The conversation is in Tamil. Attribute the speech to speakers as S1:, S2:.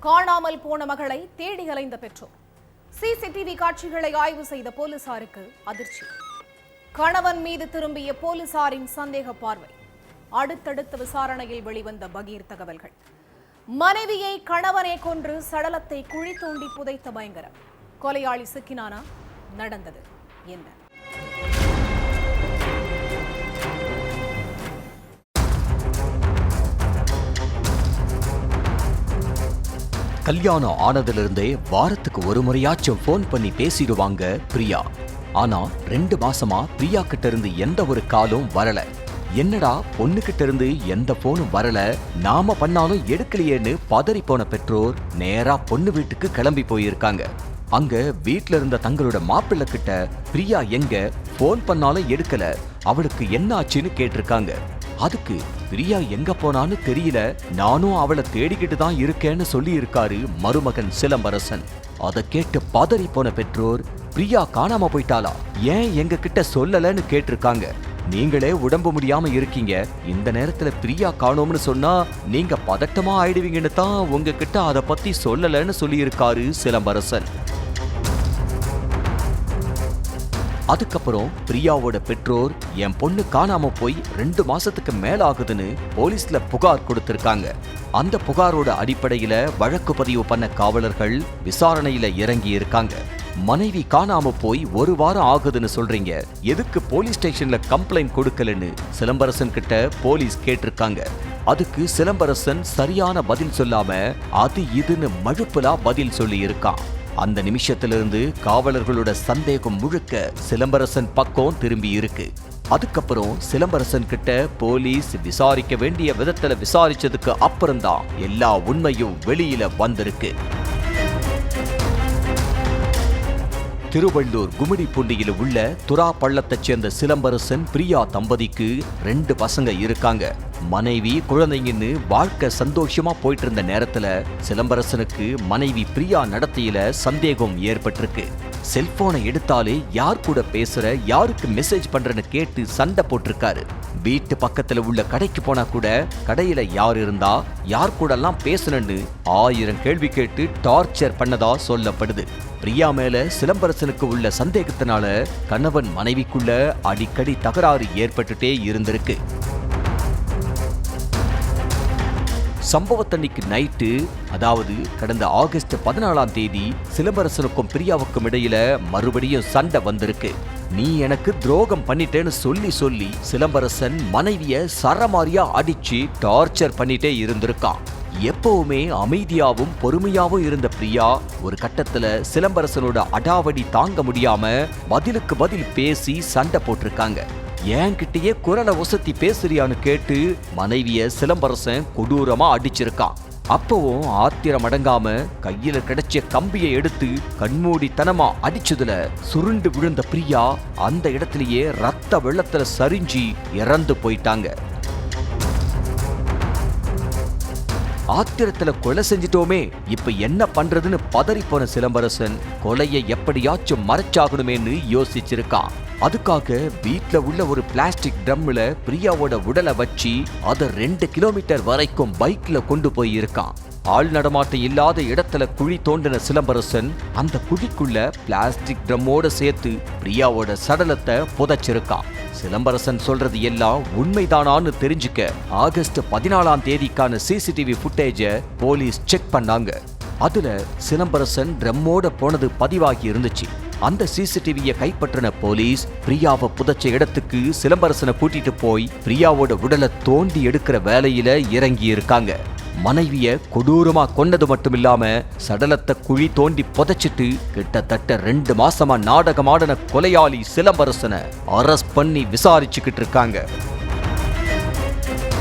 S1: காணாமல் போன மகளை தேடி அலைந்த பெற்றோர். சிசிடிவி காட்சிகளை ஆய்வு செய்த போலீசாருக்கு அதிர்ச்சி. கணவன் மீது திரும்பிய போலீசாரின் சந்தேக பார்வை. அடுத்தடுத்த விசாரணையில் வெளிவந்த பகீர் தகவல்கள். மனைவியை கணவனே கொன்று சடலத்தை குழி தோண்டி புதைத்த பயங்கரம். கொலையாளி சிக்கினானா? நடந்தது என்ன?
S2: கல்யாணம் ஆனதிலிருந்தே வாரத்துக்கு ஒரு முறையாச்சும் போன் பண்ணி பேசிடுவாங்க பிரியா. ஆனா 2 மாசமா பிரியா கிட்ட இருந்து எந்த ஒரு காலும் வரல. என்னடா பொண்ணுகிட்ட இருந்து எந்த போனும் வரல, நாம பண்ணாலும் எடுக்கலையேன்னு பதறி போன பெற்றோர் நேரா பொண்ணு வீட்டுக்கு கிளம்பி போயிருக்காங்க. அங்க வீட்ல இருந்த தங்களோட மாப்பிள்ளை கிட்ட பிரியா எங்க, போன் பண்ணாலும் எடுக்கல, அவளுக்கு என்ன ஆச்சுன்னு கேட்டிருக்காங்க. அதுக்கு பிரியா எங்க போனான்னு தெரியல, நானும் அவளை தேடிக்கிட்டு தான் இருக்கேன்னு சொல்லி இருக்காரு மருமகன் சிலம்பரசன். அதை கேட்டு பதறி போன பெற்றோர் பிரியா காணாம போயிட்டாளா, ஏன் எங்க கிட்ட சொல்லலன்னு கேட்டிருக்காங்க. நீங்களே உடம்பு முடியாம இருக்கீங்க, இந்த நேரத்துல பிரியா காணோம்னு சொன்னா நீங்க பதட்டமா ஆயிடுவீங்கன்னு தான் உங்ககிட்ட அதை பத்தி சொல்லலன்னு சொல்லி இருக்காரு சிலம்பரசன். அதுக்கப்புறம் பிரியாவோட பெற்றோர் என் பொண்ணு காணாம போய் 2 மாசத்துக்கு மேல ஆகுதுன்னு போலீஸ்ல புகார் கொடுத்திருக்காங்க. அந்த புகாரோட அடிப்படையில வழக்கு பதிவு பண்ண காவலர்கள் விசாரணையில இறங்கி இருக்காங்க. மனைவி காணாம போய் 1 வாரம் ஆகுதுன்னு சொல்றீங்க, எதுக்கு போலீஸ் ஸ்டேஷன்ல கம்ப்ளைண்ட் கொடுக்கலன்னு சிலம்பரசன் கிட்ட போலீஸ் கேட்டிருக்காங்க. அதுக்கு சிலம்பரசன் சரியான பதில் சொல்லாம அது இதுன்னு மழுப்பலா பதில் சொல்லி இருக்கான். அந்த நிமிஷத்திலிருந்து காவலர்களோட சந்தேகம் முழுக்க சிலம்பரசன் பக்கம் திரும்பி இருக்கு. அதுக்கப்புறம் சிலம்பரசன் கிட்ட போலீஸ் விசாரிக்க வேண்டிய விதத்துல விசாரிச்சதுக்கு அப்புறம்தான் எல்லா உண்மையும் வெளியில வந்திருக்கு. திருவள்ளூர் கும்மிடிப்பூண்டியில் உள்ள துரா பள்ளத்தைச் சேர்ந்த சிலம்பரசன் பிரியா தம்பதிக்கு 2 பசங்க இருக்காங்க. மனைவி குழந்தைங்கன்னு வாழ்க்கை சந்தோஷமா போயிட்டு இருந்த நேரத்துல சிலம்பரசனுக்கு மனைவி பிரியா நடத்தையில சந்தேகம் ஏற்பட்டிருக்கு. செல்போனை எடுத்தாலே யார் கூட பேசுற, யாருக்கு மெசேஜ் பண்றன்னு கேட்டு சண்டை போட்டிருக்காரு. வீட்டு பக்கத்துல உள்ள கடைக்கு போனா கூட கடையில யார் இருந்தா, யார் கூட எல்லாம் பேசணும்னு 1000 கேள்வி கேட்டு டார்ச்சர் பண்ணதா சொல்லப்படுது. பிரியா மேல சிலம்பரசனுக்கு உள்ள சந்தேகத்தினால கணவன் மனைவிக்குள்ள அடிக்கடி தகராறு ஏற்பட்டுட்டே இருந்திருக்கு. சம்பவத்தன்னைக்கு நைட்டு, அதாவது கடந்த ஆகஸ்ட் 14ஆம் தேதி சிலம்பரசனுக்கும் பிரியாவுக்கும் இடையில மறுபடியும் சண்டை வந்திருக்கு. நீ எனக்கு துரோகம் பண்ணிட்டேன்னு சொல்லி சிலம்பரசன் மனைவிய சரமாரியா அடிச்சு டார்ச்சர் பண்ணிட்டே இருந்திருக்கான். எப்பவுமே அமைதியாவும் பொறுமையாவும் இருந்த பிரியா ஒரு கட்டத்துல சிலம்பரசனோட அடாவடி தாங்க முடியாம பதிலுக்கு பதில் பேசி சண்டை போட்டிருக்காங்க. என்கிட்டயே குரலை ஒசத்தி பேசுறியான்னு கேட்டு மனைவிய சிலம்பரசன் கொடூரமா அடிச்சிருக்கான். அப்பவும் ஆத்திரம் அடங்காம கையில கிடைச்ச கம்பியை எடுத்து கண்மூடித்தனமா அடிச்சதுல சுருண்டு விழுந்த பிரியா அந்த இடத்திலேயே ரத்த வெள்ளத்துல சரிஞ்சி இறந்து போயிட்டாங்க. ஆத்திரத்துல கொலை செஞ்சிட்டோமே, இப்ப என்ன பண்றதுன்னு பதறி போன சிலம்பரசன் கொலையை எப்படியாச்சும் மறைச்சாகணுமேன்னு யோசிச்சிருக்கான். அதுக்காக வீட்ல உள்ள ஒரு பிளாஸ்டிக் ட்ரம்ல பிரியாவோட உடலை வச்சு அதை 2 கிலோமீட்டர் வரைக்கும் பைக்ல கொண்டு போய் இருக்கான். ஆள் நடமாட்டம் இல்லாத இடத்துல குழி தோண்டின சிலம்பரசன் அந்த குழிக்குள்ள பிளாஸ்டிக் ட்ரம்மோட சேர்த்து பிரியாவோட சடலத்தை புதைச்சிருக்கான். சிலம்பரசன் சொல்றது எல்லாம் உண்மைதானான்னு தெரிஞ்சுக்க ஆகஸ்ட் 14ஆம் தேதிக்கான சிசிடிவி ஃபுட்டேஜ போலீஸ் செக் பண்ணாங்க. அதுல சிலம்பரசன் ட்ரம்மோட போனது பதிவாகி இருந்துச்சு. அந்த சிசிடிவியை கைப்பற்றின போலீஸ் பிரியாவை புதைச்ச இடத்துக்கு சிலம்பரசனை கூட்டிட்டு போய் பிரியாவோட உடலை தோண்டி எடுக்கிற வேலையில இறங்கி இருக்காங்க. மனைவிய கொடூரமா கொன்னது மட்டும் இல்லாம சடலத்தை குழி தோண்டி புதைச்சிட்டு கிட்டத்தட்ட 2 மாசமா நாடகமாடின கொலையாளி சிலம்பரசனை அரெஸ்ட் பண்ணி விசாரிச்சுக்கிட்டு இருக்காங்க.